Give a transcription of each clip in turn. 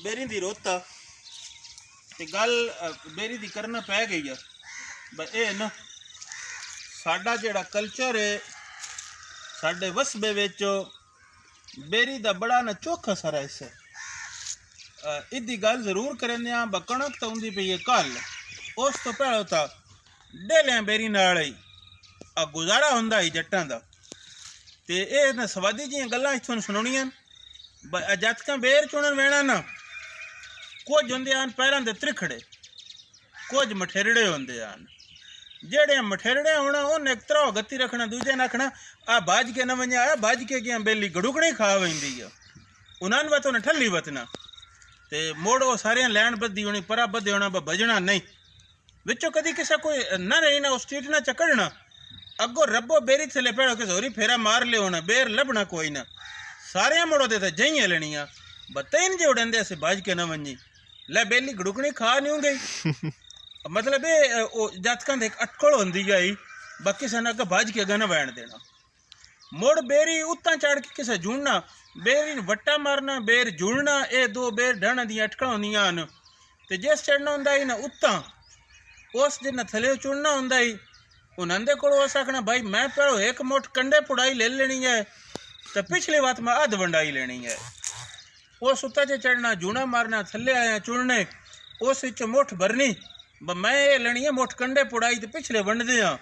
Berry दी रोता ते गल बेरी दी करना पै गई है। ए ना साडा जेड़ा कल्चर है साडे वसबे विच बेरी दा बड़ा ना चौखा सारा हिस्सा इदी गल जरूर करने ब कणक तो होंदी पई है कल उस तो पहले तो डेलियां बेरी नाल ही गुजारा हुंदा ही जट्टां दा। ते ये ना सवादी जियां गल्लां इत्थों सुनानियां जतकां बेर चुनन वेना ना कुछ होंदे आन पैरां दे त्रिखड़े कुछ मठेरड़े होंदे आन। जेड़े मठेरड़े होना उन्हें एक तरह गति रखना दूजे ने आखना आ बाज के न वञा बाज के क्या बेली गड़ुकड़ी खा वेंदी है उन्हान वत उन्हें ठल्ली वतना ते मोड़ो सारियां लैन बद्धी होनी परा बद्धे होना बजना नहीं विचों कदी किसा कोई न रही ना उस स्ट्रीट ना चकड़ना अगो रब्बो बेरी थले पेड़ो किस होरी फेरा मार ले होना बेर लभना कोई ना सारे मोड़ो दे जइयां लेनियां बतईन जे उड़ंदे से बाज के न वञी ले बेली गड़ुकड़ी खा नहीं गई मतलब ये जातकां दे अटकड़ होंदी गई बाकी सन अगर बाज के अगर न वैन देना मुड़ बेरी उत्ता चढ़ के किसे जुड़ना बेरी वट्टा मारना बेर जुड़ना ये दो बेर ढाणा दी अटकड़ होंदियां न ते जिस चढ़ना होंदा ही ना उत्ता उस जिन्ना थले चुड़ना होंदा ही उन्होंने को आखना भाई मैं पहले एक मुठ कंडे पुड़ाई ले लेनी है तो पिछली बात मैं अध वंडाई लेनी है उस उत्ता च चढ़ना जूना मारना थले आया चुड़ने उस मुठ भरनी मैं ये लेनी है मुठ कंडे पुड़ाई तो पिछले वंडदे हाँ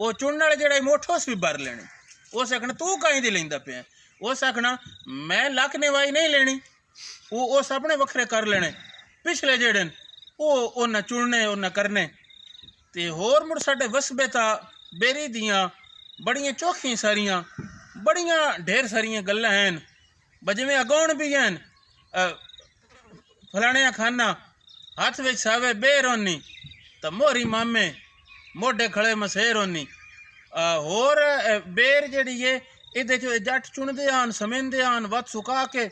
वो चुड़ने वाले जरा मुठ उस भी भर लेनी उस आखना तू कहीं दी लेंदा पे उस आखना मैं लक नेवाई नहीं लेनी वो उस अपने वखरे कर लेने पिछले जेड़े वो उन्हें चुड़ने उन्हें करने ते होर मुड़ साडे वसबे ता बेरी दियां बड़ियां चौखियां सारियां बड़ियां ढेर सारियां गल्लां हैं बजमें अगौण भी हैं फलाने खाना हाथ विच सावे बेर होनी तो मोहरी मामे मोढे खड़े मसेर होनी होर बेर जेड़ी है इहदे च जट चुनदे आन समेंदे आन वत सुका के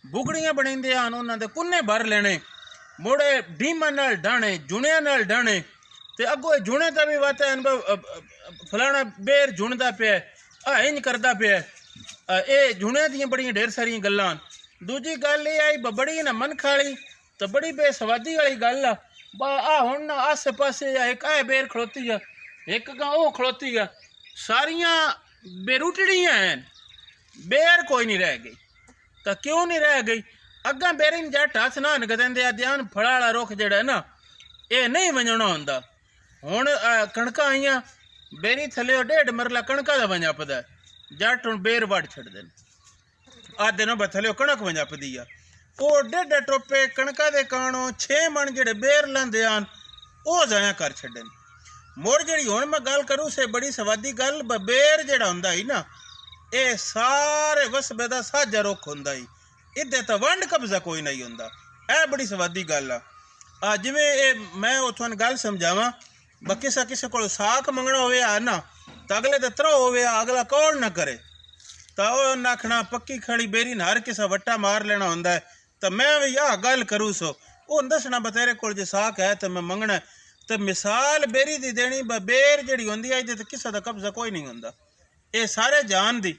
बुगड़ियां बनेंदे आन उन्हां दे कुन्ने भर लेने मोड़े डीमां नाल डाणे जुणियां नाल डाणे ते अगो जुणे का भी बात है फलाना बेर जुणदा पे इंज करदा पे ये जुणे दियां बड़ियां ढेर सारियां गल्लां। दूजी गल ये आई बड़ी ना मन खाली तो बड़ी बेसवादी वाली गल आ हुण ना आसे पासे एक आ बेर खड़ोती है एक गां ओ खड़ोती है सारियां बेरुटड़ियां हैं बेर कोई नहीं रह गई तो क्यों नहीं रह गई अग्गा बेरी जट हथ ना नगदेंदे ध्यान फड़ा वाला रुख जेड़ा ना ये नहीं वंजना होंदा हुण कणकां आईयां बेरी थले 1.5 मरला कणका दा वंजा पदा जट हुण बेर वड़ छड्डदे आधे नो थले कणक वंजा पदी आ वो 1.5 टोपे कणका दे काणो 6 मन जेड़े बेर लांदे आन वो जाया कर छड्डन। मुड़ जेड़ी हुण मैं गल करूं से बड़ी सवादी गल बेर जेड़ा हुंदा ही ना ये सारे वसबे दा साझा रुख हुंदा ही इधे तो वंड कब्जा कोई नहीं हुंदा ए बड़ी सवादी गल आ जिवें ये मैं उथों गल समझावां किसा किसी को साख मंगना होवे ना तो अगले तो त्रो होवे अगला कौन ना करे तो उन्हें आखना पक्की खड़ी बेरी न हर किसा वट्टा मार लेना होंदा है तो मैं भी यह गल करूँ सो उन दसना बतेरे को साख है तो मैं मंगना तो मिसाल बेरी दी देनी बेर जड़ी होंदी है तो किसा दा कब्जा कोई नहीं होंदा ये सारे जान दी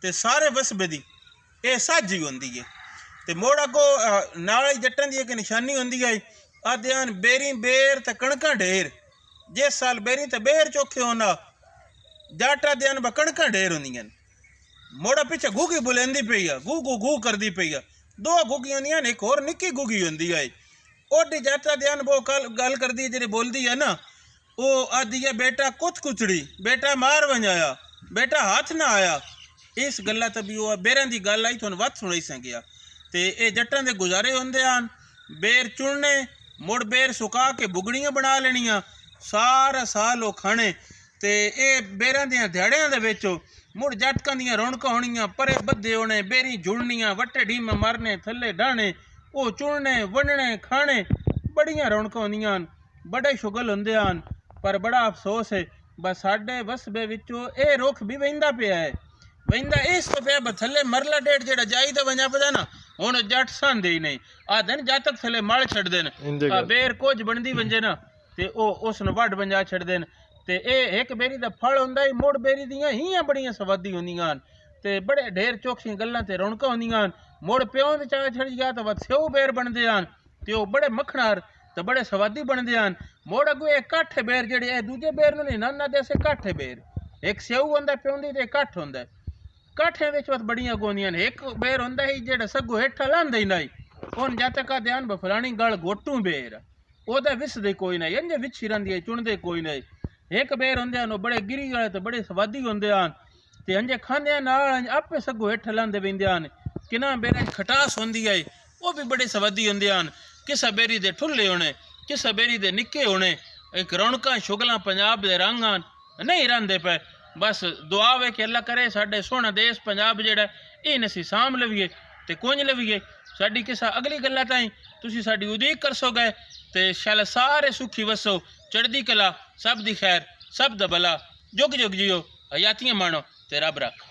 ते सारे वसबे दी ये साझी होंदी है ते मोड़ अगो नाल जट्टां दी एक निशानी होंदी है आद्यान बेरी बेर ते कणकां ढेर जिस साल बेरी ते बेर चौखे होना जाटा ध्यान ब कणकां ढेर होंदियां मोड़ा पिछे घूगी बुलेंदी पई है घू घू घू करदी पई है 2 घूगी होंदियां एक होर निक्की घूगी होंदी है ओडी जाटा ध्यान वो गल करदी जेड़ी बोलदी है ना वो आदि है बेटा कुछ कुचड़ी बेटा मार वंजाया बेटा हाथ ना आया इस गल्ला तो भी वो बेरां दी गल आई तुहानूं वध सुणाई सकिया ते ये जट्टां दे गुजारे होंदे आन बेर चुनने मुड़ बेर सुका के बुगड़ियां बना लेनियां सारा साल वो खाने ते ये बेरां दियां दिहाड़ियां दे विच मुड़ जटकां दियां रौनकां होणियां परे बद्धे होने बेरी जुड़नियां वट्टे डीम मारने थले डाहने वो चुनने वंडने खाने बड़ियां रौनकां होंदियां बड़े शुगल होंदे आन पर बड़ा अफसोस है बस साडे वसबे विचों ये रुख भी वहिंदा पिया है वहिंदा इस तो पिया थले मरला 1.5 जेड़ा जाईदा वंजा पदा ना हुण जट सांदे ही नहीं आदन जातक थले मल छड्डदे न बेर कुछ बनदी वंजे ना ते उस वड वंजा छड्डदे न ते एक बेरी दा फल हुंदा ही मुड़ बेरी दियां हियां बड़ियां सवादी होंदियां ते बड़े ढेर चौखियां गल्लां ते रौनकां होंदियां ਮੁੜ ਪਿਓ ਦੇ ਚਾਹ ਛੜ ਗਿਆ ਤਾਂ ਵਧ ਸਿਓ ਬੇਰ ਬਣਦੇ ਹਨ ਤੇ ਉਹ ਬੜੇ ਮੱਖਣਾਰ ਤੇ ਬੜੇ ਸਵਾਦੀ ਬਣਦੇ ਹਨ। ਮੁੜ ਅੱਗੋਂ ਇਹ ਕਾਠੇ ਬੇਰ ਜਿਹੜੇ ਇਹ ਦੂਜੇ ਬੇਰ ਨੂੰ ਨਹੀਂ ਨਾ ਦੇਸੇ ਕਾਠੇ ਬੇਰ ਇੱਕ ਸਿਓ ਹੁੰਦਾ ਪਿਉਂਦੀ ਤੇ ਕੱਠ ਹੁੰਦਾ। ਕਾਠਿਆਂ ਵਿੱਚ ਵਧ ਬੜੀਆਂ ਗੋਂਦੀਆਂ ਨੇ। ਇੱਕ ਬੇਰ ਹੁੰਦਾ ਹੀ ਜਿਹੜਾ ਸੱਗੋ ਹੇਠਾਂ ਲਾਂਦਾ ਹੀ ਨਹੀਂ ਹੁਣ ਜਦ ਤੱਕ ਧਿਆਨ ਬਫਲਾਣੀ ਗਲ ਗੋਟੂ ਬੇਰ ਉਹਦਾ ਵਿਸਦੇ ਕੋਈ ਨਹੀਂ ਇੰਜ ਵਿਛੀ ਰਹਿੰਦੀ ਹੈ ਚੁਣਦੇ ਕੋਈ ਨਹੀਂ। ਇੱਕ ਬੇਰ ਹੁੰਦੇ ਹਨ ਉਹ ਬੜੇ ਗਿਰੀ ਵਾਲੇ ਤੇ ਬੜੇ ਸਵਾਦੀ ਹੁੰਦੇ ਹਨ ਤੇ ਅੰਜੇ ਖਾਂਦੇ ਨਾਲ ਆਪੇ ਸੱਗੋ ਹੇਠਾਂ ਲਾਂਦੇ ਪੈਂਦੇ ਹਨ। ਕਿਨਾਂ ਬੇਰਾਂ 'ਚ ਖਟਾਸ ਹੁੰਦੀ ਹੈ ਉਹ ਵੀ ਬੜੇ ਸਵਾਦੀ ਹੁੰਦੇ ਹਨ। ਕਿਸੇ ਬੇਰੀ ਦੇ ਠੁੱਲੇ ਹੋਣੇ ਕਿਸੇ ਬੇਰੀ ਦੇ ਨਿੱਕੇ ਹੋਣੇ ਇੱਕ ਰੌਣਕਾਂ ਸ਼ੁਗਲਾਂ ਪੰਜਾਬ ਦੇ ਰੰਗ ਹਨ ਨਹੀਂ ਰਹਿੰਦੇ ਪਏ। ਬਸ ਦੁਆ ਵੇ ਕਿ ਅੱਲਾ करे ਸਾਡੇ ਸੋਹਣਾ ਦੇਸ਼ ਪੰਜਾਬ ਜਿਹੜਾ ਇਹ ਨਸੀਂ ਸਾਂਭ ਲਵੀਏ ਤੇ ਕੁੰਝ ਲਵੀਏ। ਸਾਡੀ ਕਿਸੇ ਅਗਲੀ ਗੱਲਾਂ ਤਾਈਂ ਤੁਸੀਂ ਸਾਡੀ ਉਡੀਕ ਕਰ ਸੋਗੇ ਤੇ ਸ਼ਾਇਦ ਸਾਰੇ ਸੁਖੀ ਵਸੋ ਚੜ੍ਹਦੀ ਕਲਾ ਸਭ ਦੀ ਖੈਰ ਸਭ ਦਾ ਭਲਾ ਜੁਗ ਜੁਗ ਜਿਓ ਹਯਾਤੀਆਂ ਮਾਣੋ ਤੇ ਰੱਬ ਰੱਖ।